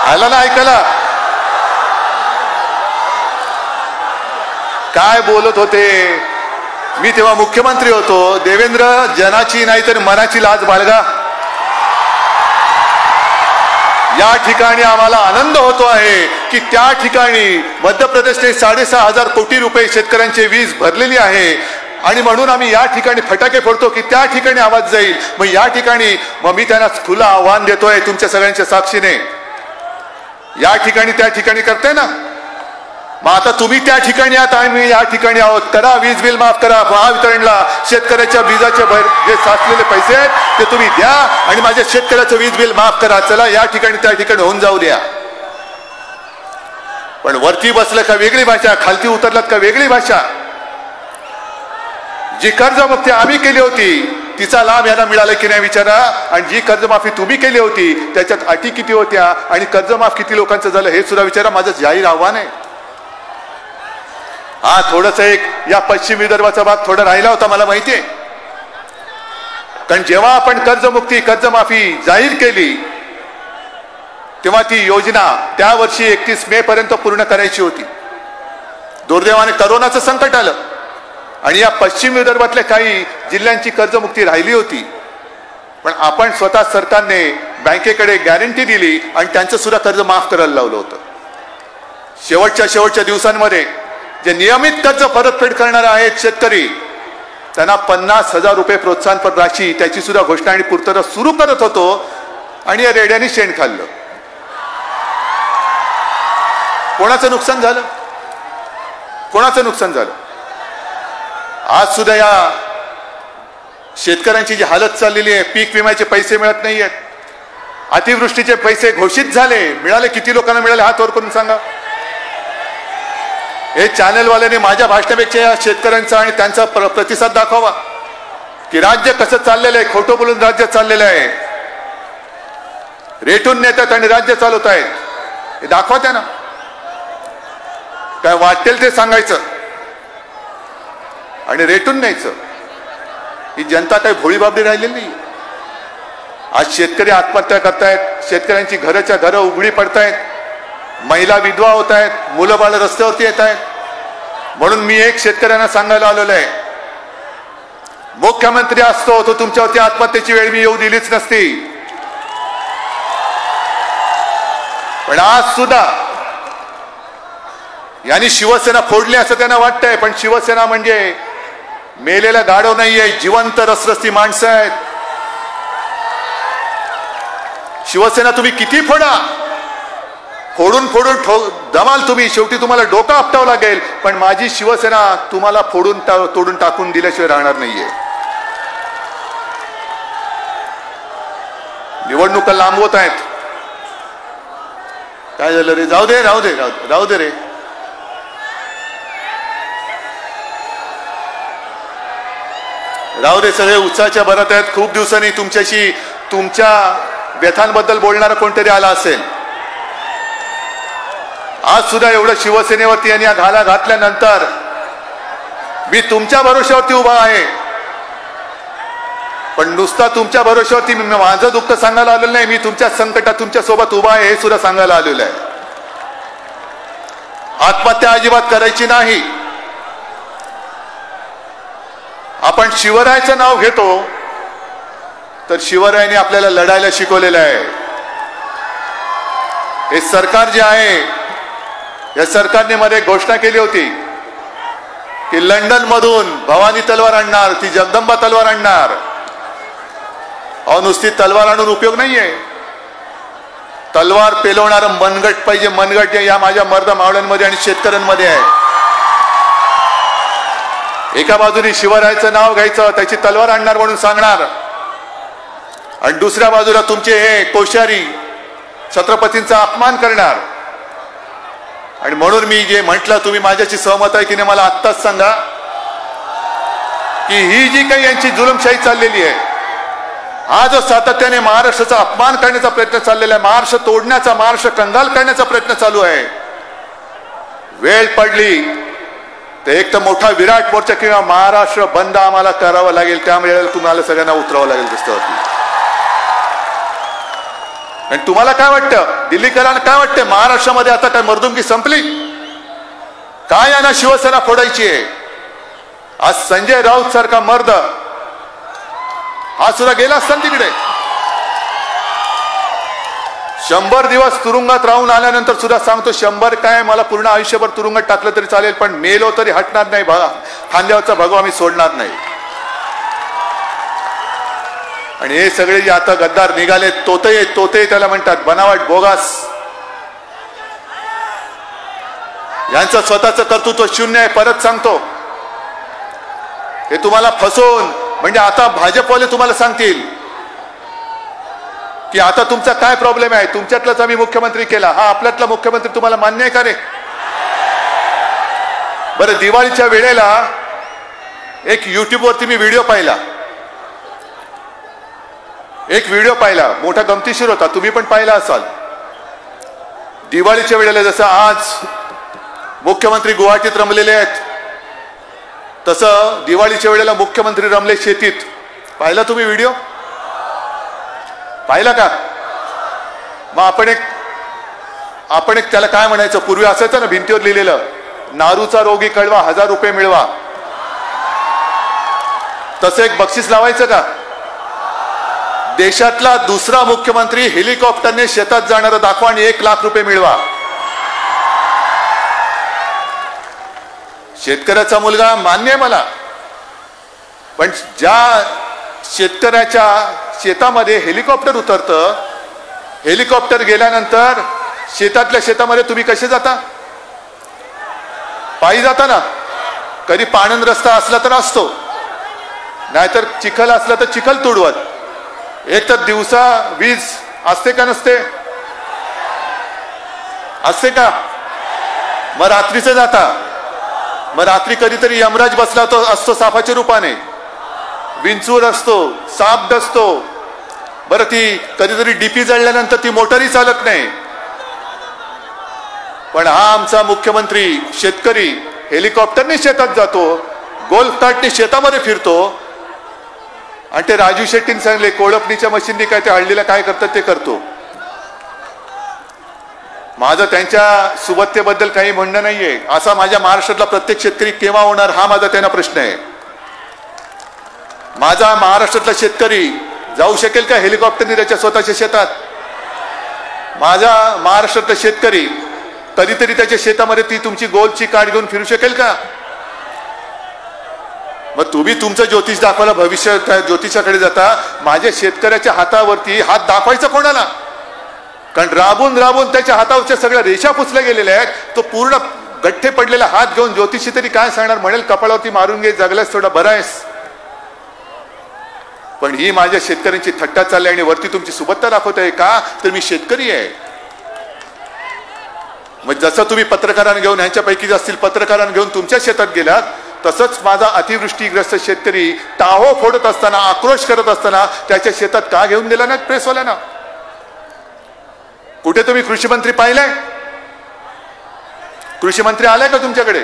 आला ना ऐकायला? काय बोलत होते मी तेव्हा मुख्यमंत्री होतो. देवेंद्र, जनाची नाही तर मनाची लाज बाळगा. या ठिकाणी आम्हाला आनंद होतो आहे की त्या ठिकाणी मध्य प्रदेशने 6,500 कोटी रुपये शेतकऱ्यांचे वीज भरलेली आहे आणि म्हणून आम्ही या ठिकाणी फटाके फोडतो की त्या ठिकाणी आवाज जाईल. मग या ठिकाणी मी त्यांना खुलं आव्हान देतोय तुमच्या सगळ्यांच्या साक्षीने. या ठिकाणी त्या ठिकाणी करताय ना, मग आता तुम्ही त्या ठिकाणी आहात, आम्ही या ठिकाणी आहोत. करा वीज बिल माफ करा. महावितरणला शेतकऱ्याच्या वीजाचे जे साचलेले पैसे आहेत ते तुम्ही द्या आणि माझ्या शेतकऱ्याचं वीज बिल माफ करा. चला या ठिकाणी त्या ठिकाणी होऊन जाऊ द्या. पण वरती बसलं का वेगळी भाषा, खालती उतरलात का वेगळी भाषा. जी कर्जमुक्ती आम्ही केली होती तिचा लाभ यांना मिळाला की नाही विचारा. आणि जी कर्जमाफी तुम्ही केली होती त्याच्यात अटी किती होत्या आणि कर्जमाफ किती लोकांचं झालं हे सुद्धा विचारा. माझं जाहीर आव्हान आहे. हा थोडस एक या पश्चिम विदर्भाचा भाग थोडा राहिला होता मला माहितीये. कारण जेव्हा आपण कर्जमुक्ती कर्जमाफी जाहीर केली तेव्हा ती योजना त्या वर्षी 31 मे पर्यंत पूर्ण करायची होती. दुर्दैवाने करोनाचं संकट आलं आणि या पश्चिम विदर्भातल्या काही जिल्ह्यांची कर्जमुक्ती राहिली होती. पण आपण स्वतः सरकारने बँकेकडे गॅरंटी दिली आणि त्यांचं सुद्धा कर्ज माफ करायला लावलं होतं. शेवटच्या दिवसांमध्ये जे नियमित कर्ज परतफेड करणारे आहेत शेतकरी त्यांना 50,000 रुपये प्रोत्साहनपर राशी त्याची सुद्धा घोषणा आणि पूर्तता सुरू करत होतो आणि या रेड्याने शेण खाल्लं. कोणाचं नुकसान झालं? कोणाचं नुकसान झालं? आज सुद्धा या शेतकऱ्यांची जी हालत चाललेली आहे, पीक विम्याचे पैसे मिळत नाहीयेत, अतिवृष्टीचे पैसे घोषित झाले, मिळाले किती लोकांना मिळाले हात वर करून सांगा. हे चॅनलवाल्याने माझ्या भाषणापेक्षा या शेतकऱ्यांचा आणि त्यांचा प्रतिसाद दाखवा की राज्य कसं चाललेलं आहे. खोटं बोलून राज्य चाललेलं आहे. रेटून नेतात आणि राज्य चालवत आहेत हे दाखवा त्यांना. काय वाटेल ते सांगायचं आणि रेटून न्यायचं. ही जनता काही भोळी बाबडी राहिलेली नाही. आज शेतकरी आत्महत्या करतायत, शेतकऱ्यांची घराच्या घरं उघडी पडतायत, महिला विधवा होत आहेत, मुलं बाळ रस्त्यावरती येत आहेत. म्हणून मी एक शेतकऱ्यांना सांगायला आलेलो आहे, मुख्यमंत्री असतो तो तुमच्यावरती आत्महत्येची वेळ मी येऊ दिलीच नसती. पण आज सुद्धा यांनी शिवसेना फोडली असं त्यांना वाटतंय. पण शिवसेना म्हणजे मेलेला गाढव नाहीये, जिवंत रसरस्ती माणसं आहेत. शिवसेना तुम्ही किती फोडा, फोडून दमाल तुम्ही, शेवटी तुम्हाला डोकं आपटावं लागेल. पण माझी शिवसेना तुम्हाला तोडून टाकून दिल्याशिवाय राहणार नाहीये. निवडणुका लांबवत आहेत. काय झालं रे? जाऊ दे रे. राहू दे. सगळे उत्साहाच्या भरात आहेत. खूप दिवसांनी तुमच्याशी तुमच्या व्यथांबद्दल बोलणारा कोणतरी आला असेल. आज सुद्धा एवढं शिवसेनेवरती यांनी घाला घातल्यानंतर मी तुमच्या भरोश्यावरती उभा आहे. पण नुसता तुमच्या भरोश्यावरती माझं दुःख सांगायला आलेलं नाही. मी तुमच्या संकटात तुमच्या सोबत उभा आहे हे सुद्धा सांगायला आलेलं आहे. आत्महत्या अजिबात करायची नाही. आपण शिवरायाचं नाव घेतो तर शिवरायांनी आपल्याला लढायला शिकवलेलं आहे. हे सरकार जे आहे, या सरकारने मध्ये घोषणा केली होती की लंडन मधून भवानी तलवार आणणार, ती जगदंबा तलवार आणणार. अहो नुसती तलवार आणून उपयोग नाहीये. तलवार पेलवणारं मनगट पाहिजे. मनगट या माझ्या मर्द मावळ्यांमध्ये आणि शेतकऱ्यांमध्ये आहे. एका बाजूने शिवरायाचं नाव घ्यायचं, त्याची तलवार आणणार म्हणून सांगणार, आणि दुसऱ्या बाजूला तुमचे हे कोश्यारी छत्रपतींचा अपमान करणार. आणि म्हणून मी जे म्हटलं, तुम्ही माझ्याशी सहमत आहे की नाही मला आत्ताच सांगा, की ही जी काही यांची जुलमशाही चाललेली आहे, हा जो सातत्याने महाराष्ट्राचा अपमान करण्याचा प्रयत्न चाललेला आहे, महाराष्ट्र तोडण्याचा, महाराष्ट्र कंगाल करण्याचा प्रयत्न चालू आहे, वेळ पडली तर एक तर मोठा विराट मोर्चा किंवा महाराष्ट्र बंद आम्हाला करावं लागेल. त्यामुळे तुम्हाला सगळ्यांना उतरावं लागेल रस्त्यावरती. आणि तुम्हाला काय वाटतं, दिल्लीकरांना काय वाटतं, महाराष्ट्रामध्ये आता काय मर्दुमकी संपली काय? यांना शिवसेना फोडायची आहे. आज संजय राऊत सारखा मर्द हा सुद्धा गेला असताना तिकडे 100 दिवस तुरुंगात राहून आल्यानंतर सुद्धा सांगतो, 100 काय मला पूर्ण आयुष्यभर तुरुंगात टाकलं तरी चालेल, पण मेलो तरी हटणार नाही. खांद्यावरचा भगवा मी सोडणार नाही. आणि हे सगळे जे आता गद्दार निघाले, तोते त्याला म्हणतात, बनावट, बोगस, यांचं स्वतःचं कर्तृत्व शून्य आहे. परत सांगतो, हे तुम्हाला फसवून, म्हणजे आता भाजपवाले तुम्हाला सांगतील की आता तुमचा काय प्रॉब्लेम आहे, तुमच्यातलाच आम्ही मुख्यमंत्री केला, हा आपल्यातला मुख्यमंत्री तुम्हाला मान्य आहे का रे? बरं, दिवाळीच्या वेळेला एक युट्यूबवरती मी व्हिडिओ पाहिला, मोठा गमतीशीर होता, तुम्ही पण पाहिला असाल. दिवाळीच्या वेळेला जसं आज मुख्यमंत्री गुवाहाटीत रमलेले आहेत, तसं दिवाळीच्या वेळेला मुख्यमंत्री रमले शेतीत. पाहिला तुम्ही व्हिडिओ? पाहिला का? मग आपण एक त्याला काय म्हणायचं, पूर्वी असायचं ना भिंतीवर लिहिलेलं, नारूचा रोगी कळवा 1000 रुपये मिळवा, तसं एक बक्षीस लावायचं का? देशातला दुसरा मुख्यमंत्री हेलिकॉप्टरने शेतात जाणारं दाखवा आणि 1 लाख रुपये मिळवा. शेतकऱ्याचा मुलगा मान्य आहे मला, पण ज्या शेतकऱ्याच्या शेतामध्ये हेलिकॉप्टर उतरतं, हेलिकॉप्टर गेल्यानंतर शेतातल्या शेतामध्ये तुम्ही कसे जाता? पायी जाता ना. कधी पाणंद रस्ता असला तर असतो, नाहीतर चिखल असला तर चिखल तुडवत. एक तर दिवसा वीज असते का नसते? असते का? मग रात्रीचं जाता. मग रात्री कधीतरी यमराज बसला तो असतो सापाच्या रूपाने, विंचूर असतो, साप डसतो. बरं, ती कधीतरी डीपी जळल्यानंतर ती मोटरही चालत नाही. पण हा आमचा मुख्यमंत्री शेतकरी हेलिकॉप्टरने शेतात जातो, गोल्फ कार्टने शेतामध्ये फिरतो, आणि ते राजू शेट्टीने सांगले कोळपणीच्या मशीननी काय ते हळदीला काय करतात ते करतो. माझं त्यांच्या सुबत्तेबद्दल काही म्हणणं नाहीये. असा माझ्या महाराष्ट्रातला प्रत्येक शेतकरी केव्हा होणार हा माझा त्यांना प्रश्न आहे. माझा महाराष्ट्रातला शेतकरी जाऊ शकेल का हेलिकॉप्टरने त्याच्या स्वतःच्या शेतात? माझा महाराष्ट्रातला शेतकरी कधीतरी त्याच्या शेतामध्ये ती तुमची गोलची कार्ड घेऊन फिरू शकेल का? मग तुम्ही तुमचं ज्योतिष दाखवायला भविष्य ज्योतिषाकडे जाता, माझ्या शेतकऱ्याच्या हातावरती हात दाखवायचा कोणाला? कारण राबून राबून त्याच्या हातावरच्या सगळ्या रेषा पुसल्या गेलेल्या आहेत. तो पूर्ण गठ्ठे पडलेला हात घेऊन ज्योतिषी तरी काय सांगणार? म्हणेल कपाळावरती मारून घे, जगलास थोडा बरा आहेस. पण ही माझ्या शेतकऱ्यांची थट्टा चालली आणि वरती तुमची सुबत्ता दाखवत आहे का? तर मी शेतकरी आहे. मग जसं तुम्ही पत्रकारांना घेऊन, ह्यांच्यापैकी असतील पत्रकारांना घेऊन तुमच्या शेतात गेलात, तसंच माझा अतिवृष्टीग्रस्त शेतकरी टाहो फोडत असताना, आक्रोश करत असताना त्याच्या शेतात का घेऊन गेला ना प्रेसवाल्यांना? कुठे तुम्ही कृषी मंत्री पाहिलाय? कृषी मंत्री आलाय का तुमच्याकडे?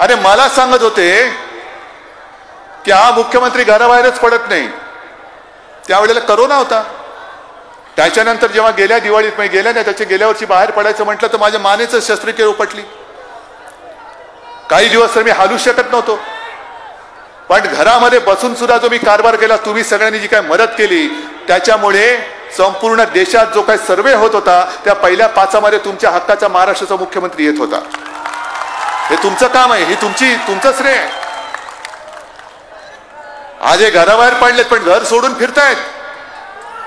अरे मला सांगत होते की हा मुख्यमंत्री घराबाहेरच पडत नाही. त्यावेळेला करोना होता. त्याच्यानंतर जेव्हा गेल्या दिवाळीत गेल्या नाही, त्याच्या गेल्या वर्षी बाहेर पडायचं म्हटलं तर माझ्या मानेचं शस्त्रक्रिया उपटली. काही दिवस तर मी हालू शकत नव्हतो. पण घरामध्ये बसून सुद्धा जो मी कारभार केला, तुम्ही सगळ्यांनी जी काय मदत केली, त्याच्यामुळे संपूर्ण देशात जो काही सर्वे होत होता त्या पहिल्या 5 मध्ये तुमच्या हक्काचा महाराष्ट्राचा मुख्यमंत्री येत होता. हे तुमचं काम आहे, ही तुमचं श्रेय आहे. आज हे घराबाहेर पडलेत पण घर सोडून फिरतायत.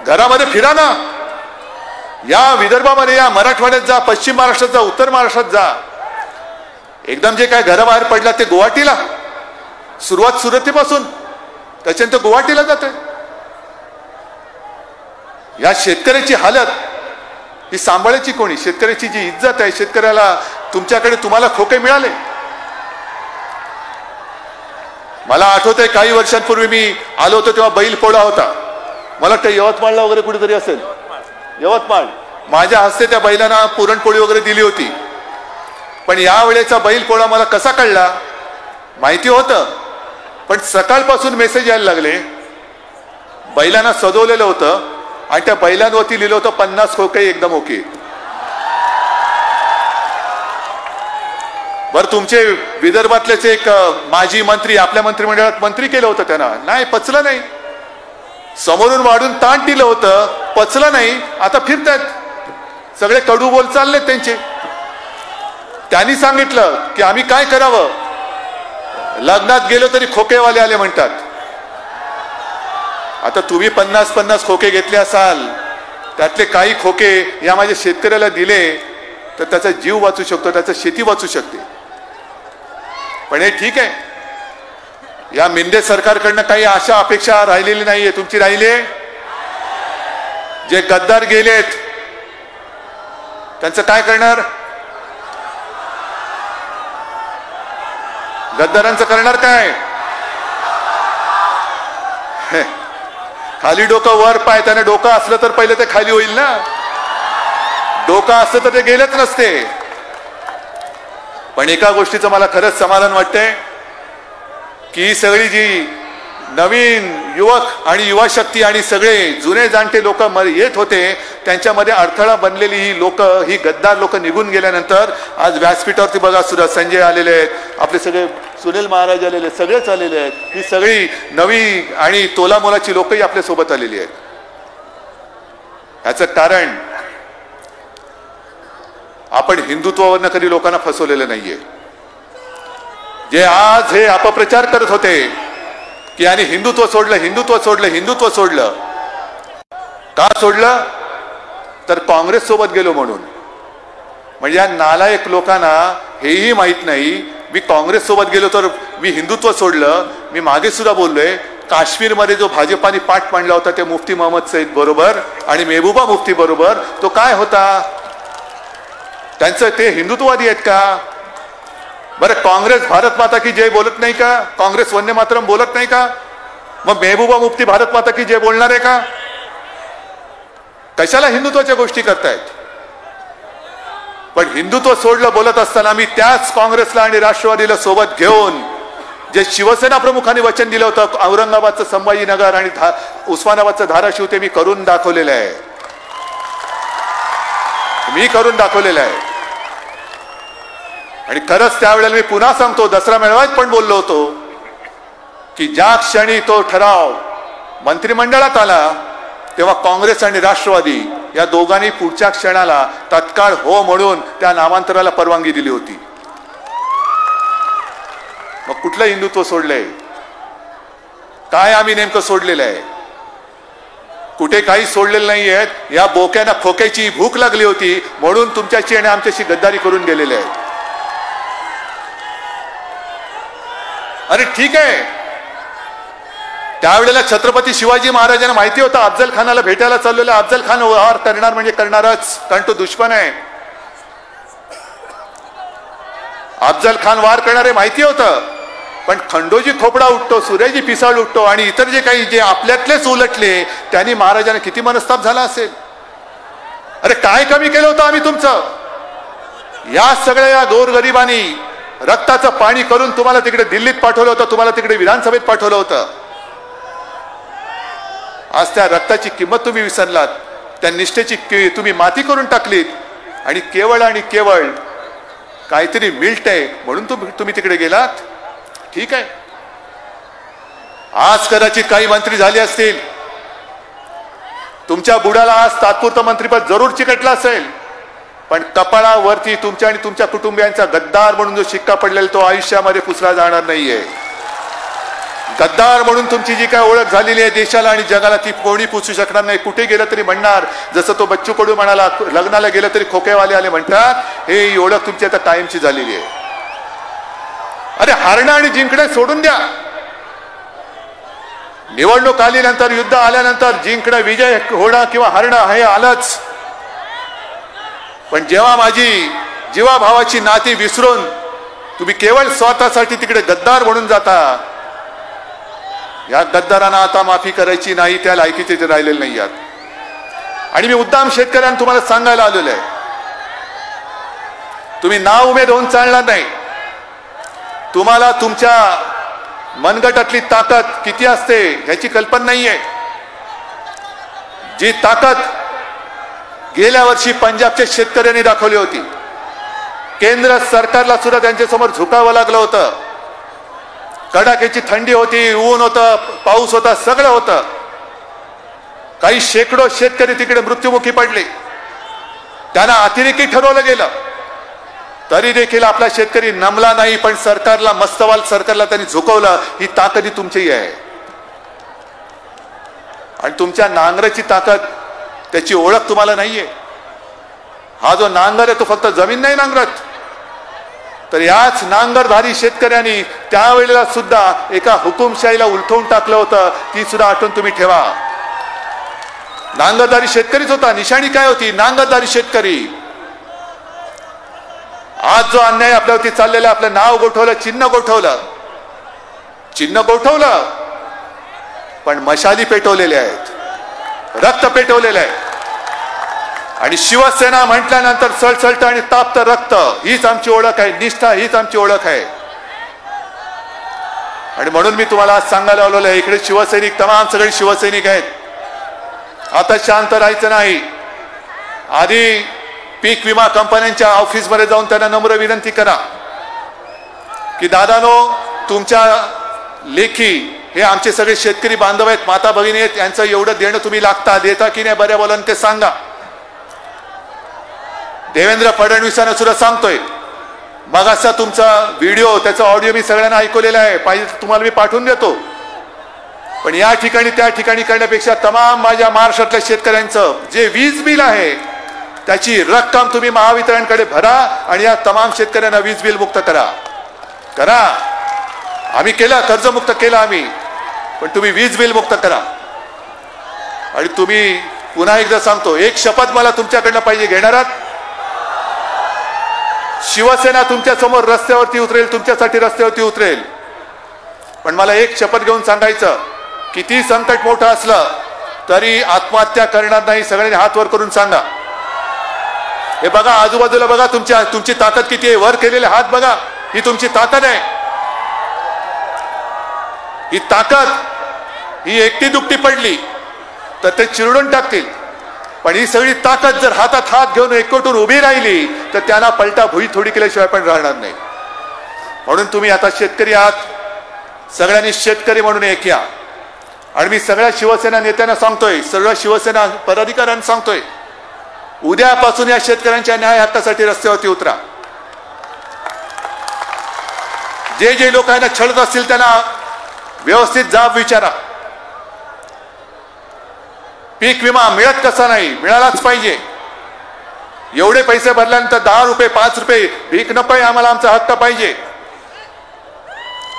घरामध्ये फिरा ना. या विदर्भामध्ये या, मराठवाड्यात जा, पश्चिम महाराष्ट्रात जा, उत्तर महाराष्ट्रात जा. एकदम जे काय घराबाहेर पडला ते गुवाहाटीला, सुरुवात सुरतीपासून, त्याच्यानंतर गुवाहाटीला जाते. या शेतकऱ्याची हालत ही सांभाळायची कोणी? शेतकऱ्याची जी इज्जत आहे, शेतकऱ्याला तुम्हाला खोके मिळाले. मला आठवतंय काही वर्षांपूर्वी मी आलो होतो तेव्हा बैल पोळा होता. मला वाटतं यवतमाळला वगैरे कुठेतरी असेल, यवतमाळ. माझ्या हस्ते त्या बैलांना पुरणपोळी वगैरे दिली होती. पण यावेळेचा बैल पोळा मला कसा कळला माहिती होतं, पण सकाळपासून मेसेज यायला लागले. बैलांना सजवलेलं होतं आणि त्या बैलांवरती लिहिलं होतं 50 खोके एकदम ओके. बरं, तुमचे विदर्भातलेच एक माजी मंत्री आपल्या मंत्रिमंडळात मंत्री केलं होतं, त्यांना नाही पचलं नाही. समोरून वाढून ताण दिलं होतं, पचलं नाही. आता फिरतात सगळे कडू बोल चाललेत त्यांचे. त्यांनी सांगितलं की आम्ही काय करावं, लग्नात गेलो तरी खोकेवाले आले म्हणतात. आता तुम्ही 50 खोके घेतले असाल, त्यातले काही खोके या माझ्या शेतकऱ्याला दिले तर त्याचा जीव वाचू शकतो, त्याचा शेती वाचू शकते. पण हे ठीक आहे, या मिंदे सरकारकडनं काही आशा अपेक्षा राहिलेली नाहीये. तुमची राहिली. जे गद्दार गेलेत त्यांचं काय करणार? गद्दारांचं करणार काय? खाली डोकं वर पाय. त्याने डोकं असलं तर पहिले ते खाली होईल ना. डोकं असलं तर ते गेलेच नसते. पण एका गोष्टीचं मला खरंच समाधान वाटतंय की ही सगळी जी नवीन युवक आणि युवा शक्ती आणि सगळे जुने जाणते लोक येत होते, त्यांच्यामध्ये अडथळा बनलेली ही लोक, ही गद्दार लोक निघून गेल्यानंतर आज व्यासपीठावरती बघा सुद्धा संजय आलेले आहेत, आपले सगळे सुनील महाराज आलेले, सगळेच आलेले आहेत. ही सगळी नवी आणि तोलामोलाची लोकही आपल्या सोबत आलेली आहेत. याचं कारण आपण हिंदुत्वावरनं कधी लोकांना फसवलेलं नाहीये. जे आज हे अपप्रचार करत होते की आणि हिंदुत्व सोडलं, हिंदुत्व सोडलं, हिंदुत्व सोडलं, का सोडलं? तर काँग्रेस सोबत गेलो म्हणून. म्हणजे या नालायक लोकांना हेही माहित नाही मी काँग्रेस सोबत गेलो तर मी हिंदुत्व सोडलं. मी मागे सुद्धा बोललोय, काश्मीरमध्ये जो भाजपाने पाठ मांडला होता ते मुफ्ती मोहम्मद सईद बरोबर आणि मेहबूबा मुफ्ती बरोबर, तो काय होता? त्यांचं ते हिंदुत्ववादी आहेत का? बरं, काँग्रेस भारत माता की जय बोलत नाही का? काँग्रेस वंदे मातरम बोलत नाही का? मग मेहबूबा मुफ्ती भारत माता की जय बोलणार आहे का? कशाला हिंदुत्वाच्या गोष्टी करतायत? पण हिंदुत्व सोडलं बोलत असताना मी त्याच काँग्रेसला आणि राष्ट्रवादीला सोबत घेऊन जे शिवसेना प्रमुखांनी वचन दिलं होतं, औरंगाबादचं संभाजीनगर आणि उस्मानाबादचं धाराशिव, ते मी करून दाखवलेलं आहे. मी करून दाखवलेलं आहे. आणि खरंच त्यावेळेला मी पुन्हा सांगतो, दसरा मेळाव्यात पण बोललो होतो की ज्या क्षणी तो ठराव मंत्रिमंडळात आला तेव्हा काँग्रेस आणि राष्ट्रवादी या दोघांनी पुढच्या क्षणाला तत्काळ हो म्हणून त्या नामांतराला परवानगी दिली होती. मग कुठलं हिंदुत्व सोडलंय? काय आम्ही नेमकं सोडलेलं आहे? कुठे काही सोडलेलं नाहीये. या बोक्यांना खोक्याची भूक लागली होती म्हणून तुमच्याशी आणि आमच्याशी गद्दारी करून गेलेले आहेत. अरे ठीक आहे, त्यावेळेला छत्रपती शिवाजी महाराजांना माहिती होतं अफजल खानाला भेटायला चाललेला, अफजल खान वार करणार म्हणजे करणारच, कारण तो दुश्मन आहे. अफजल खान वार करणारे माहिती होतं. पण खंडोजी खोपडा उठतो, सूर्याजी पिसाळ उठतो आणि इतर जे काही जे आपल्यातलेच उलटले, त्यांनी महाराजांना किती मनस्ताप झाला असेल. अरे काय कमी केलं होतं आम्ही तुमचं? या सगळ्या या गोरगरिबांनी रक्ताचं पाणी करून तुम्हाला तिकडे दिल्लीत पाठवलं होतं, तुम्हाला तिकडे विधानसभेत पाठवलं होतं. आज त्या रक्ताची किंमत तुम्ही विसरलात, त्या निष्ठेची तुम्ही माती करून टाकलीत आणि केवळ काहीतरी मिळतंय म्हणून तुम्ही तिकडे गेलात. ठीक आहे, आज कदाचित काही मंत्री झाले असतील, तुमच्या बुडाला आज तात्पुरतं मंत्रिपद जरूर चिकटलं असेल, पण कपाळावरती तुमच्या आणि तुमच्या कुटुंबियांचा गद्दार म्हणून जो शिक्का पडलेला तो आयुष्यामध्ये पुसला जाणार नाहीये. गद्दार म्हणून तुमची जी काय ओळख झालेली आहे देशाला आणि जगाला ती कोणी पुसू शकणार नाही. कुठे गेलं तरी म्हणणार, जसं तो बच्चू कडू म्हणाला, लग्नाला गेलं तरी खोकेवाले आले म्हणतात, ही ओळख तुमची आता कायमची झालेली आहे. अरे हारणं आणि जिंकणे सोडून द्या. निवडणूक आल्यानंतर, युद्ध आल्यानंतर जिंकणं, विजय होणं किंवा हरणं हे आलंच. पण जेव्हा माझी जीवाभावाची नाती विसरून तुम्ही केवळ स्वतःसाठी तिकडे गद्दार म्हणून जाता, या गद्दारांना आता माफी करायची नाही, त्या लायकीचे ते राहिलेले नाही आहेत. आणि मी मुद्दाम शेतकऱ्यांना तुम्हाला सांगायला आलेलो आहे, तुम्ही नाव उमेद होऊन चालणार नाही. तुम्हाला तुमच्या मनगटातली ताकद किती असते ह्याची कल्पना नाहीये. जी ताकद गेल्या वर्षी पंजाबच्या शेतकऱ्यांनी दाखवली होती. केंद्र सरकारला सुद्धा त्यांच्यासमोर झुकावं लागलं होतं. कडाक्याची थंडी होती, ऊन होतं, पाऊस होता, सगळं होतं. काही शेकडो शेतकरी तिकडे मृत्युमुखी पडले. त्यांना अतिरेकी ठरवलं गेलं. तरी देखील आपला शेतकरी नमला नाही. पण सरकारला, मस्तवाल सरकारला त्यांनी झुकवलं. ही ताकद ही तुमची आहे. आणि तुमच्या नांगराची ताकद, त्याची ओळख तुम्हाला नाहीये. हा जो नांगर आहे तो फक्त जमीन नाही नांगरत, तर याच नांगरधारी शेतकऱ्यांनी त्यावेळेला सुद्धा एका हुकुमशाहीला उलटवून टाकलं होतं. ती सुद्धा आठवण तुम्ही ठेवा. नांगरधारी शेतकरीच होता. निशाणी काय होती? नांगरधारी शेतकरी. आज जो अन्याय आपल्यावरती चाललेला, आपलं नाव गोठवलं, चिन्ह गोठवलं, चिन्ह गोठवलं, पण मशाली पेटवलेले आहेत, रक्त पेटवलेलं आहे. आणि शिवसेना म्हटल्यानंतर सळसळतं आणि तापतं रक्त. हीच आमची ओळख आहे, निष्ठा हीच आमची ओळख आहे. आणि म्हणून मी तुम्हाला आज सांगायला आलेलो आहे, इकडे शिवसैनिक, तमाम सगळे शिवसैनिक आहेत. आता शांत राहायचं नाही. आधी पीक विमा कंपन्यांच्या ऑफिसमध्ये जाऊन त्यांना नम्र विनंती करा की दादानो, तुमच्या लेखी हे आमचे सगळे शेतकरी बांधव आहेत, माता भगिनी आहेत, यांचं एवढं देणं तुम्ही लागता, देता की नाही बऱ्या बोलान ते सांगा. देवेंद्र फडणवीसांना सुद्धा सांगतोय, मग असा तुमचा व्हिडिओ, त्याचा ऑडिओ मी सगळ्यांना ऐकवलेला आहे, पाहिजे तुम्हाला मी पाठवून देतो. पण या ठिकाणी त्या ठिकाणी करण्यापेक्षा तमाम माझ्या महाराष्ट्रातल्या शेतकऱ्यांचं जे वीज बिल आहे त्याची रक्कम तुम्ही महावितरणकडे भरा आणि या तमाम शेतकऱ्यांना वीज बिल मुक्त करा. आम्ही केलं, कर्जमुक्त केलं आम्ही, पण तुम्ही वीज बिल मुक्त करा. आणि तुम्ही, पुन्हा एकदा सांगतो, एक शपथ मला तुमच्याकडनं पाहिजे, घेणार आहात? शिवसेना तुमच्या समोर रस्त्यावरती उतरेल, तुमच्यासाठी रस्त्यावरती उतरेल. पण मला एक शपथ घेऊन सांगायचं, किती संकट मोठं असलं तरी आत्महत्या करणार नाही. सगळ्यांनी हात वर करून सांगा. हे बघा, आजूबाजूला बघा, तुमची ताकद किती आहे. वर केलेले हात बघा, ही तुमची ताकद आहे. ही ताकद, ही एकटी दुकटी पडली तर ते चिरडून टाकतील. पण ही सगळी ताकद जर हातात हात घेऊन एकवटून उभी राहिली तर त्यांना पलटा भुई थोडी केल्याशिवाय पण राहणार नाही. म्हणून तुम्ही आता शेतकरी आहात, सगळ्यांनी शेतकरी म्हणून एक या. आणि मी सगळ्या शिवसेना नेत्यांना सांगतोय, सगळ्या शिवसेना पदाधिकाऱ्यांना सांगतोय, उद्यापासून या शेतकऱ्यांच्या न्याय हक्कासाठी रस्त्यावरती उतरा. जे जे लोकांना छळत असतील त्यांना व्यवस्थित जाब विचारा. पीक विमा मिळत कसा नाही, मिळालाच पाहिजे. एवढे पैसे भरल्यानंतर 10 रुपये 5 रुपये भीक नको, आम्हाला आमचा हक्क पाहिजे.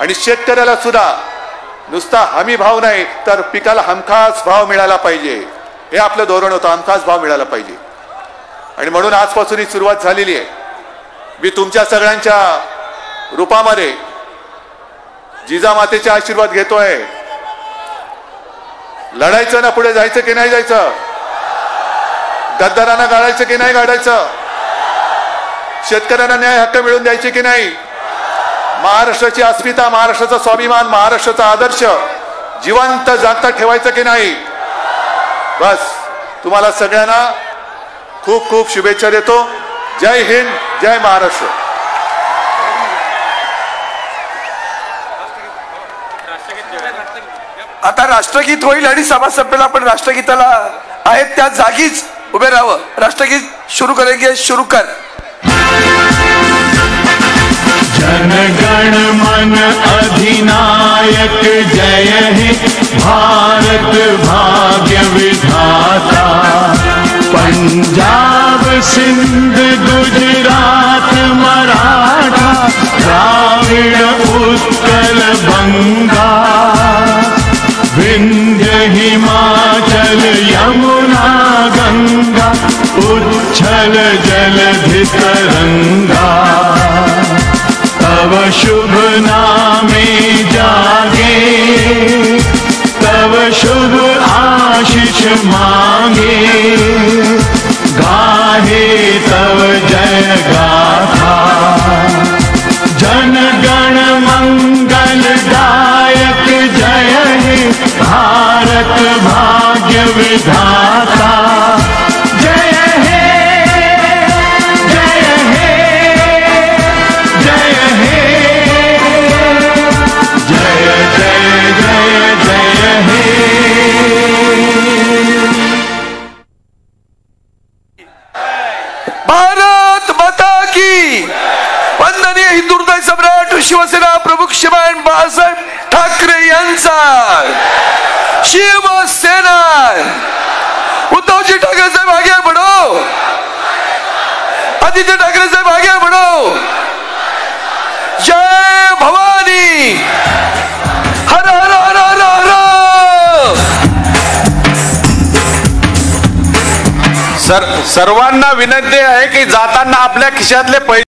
आणि शेतकऱ्याला सुद्धा नुसता हमी भाव नाही तर पिकाला हमखास भाव मिळाला पाहिजे. हे आपलं धोरण होतं, हमखास भाव मिळाला पाहिजे. आणि म्हणून आजपासून ही सुरुवात झालेली आहे. मी तुमच्या सगळ्यांच्या रूपामध्ये जिजामातेचे आशीर्वाद घेतोय. लढायचं ना, पुढे जायचं की नाही जायचं, गद्दारांना गाडायचं की नाही गाडायचं, शेतकऱ्यांना न्याय हक्क मिळवून द्यायचे की नाही, महाराष्ट्राची अस्मिता, महाराष्ट्राचा स्वाभिमान, महाराष्ट्राचा आदर्श जिवंत जागता ठेवायचं की नाही. बस तुम्हाला सगळ्यांना खूप खूप शुभेच्छा देतो. जय हिंद, जय महाराष्ट्र. आता राष्ट्रगीत होईल आणि सभा संपेला आपण राष्ट्रगीताला आहेत त्या जागीच उभे राहावं. राष्ट्रगीत शुरू करेंगे, शुरू कर। जनगण मन अधिनायक जय हे भारत भाग्य विधाता। पंजाब सिंध गुजरात मराठा द्राविड़ उत्कल बंगा। विंध्य हिमाचल यमुना गंगा उच्छल जलधि तरंगा। तव शुभ नामे जागे तव शुभ आशीष मांगे। गाहे तव जय गाथा जन गण मंगल दायक जय हे भारत भाग्य विधाता। जय हे जय हे जय हे जय जय जय जय हे। भारत माता की। वंदनीय हिंदू हृदय सम्राट शिवसेना प्रमुख श्रीमान बाळासाहेब ठाकरे यांचा शिवसेना। उद्धवजी ठाकरे साहेब आगे बढ़ो, आदित्य ठाकरे साहेब आगे बढ़ो। जय भवानी, हर हर हर हर हर। सर्वांना विनंती आहे की जाताना आपल्या खिशातले पैसे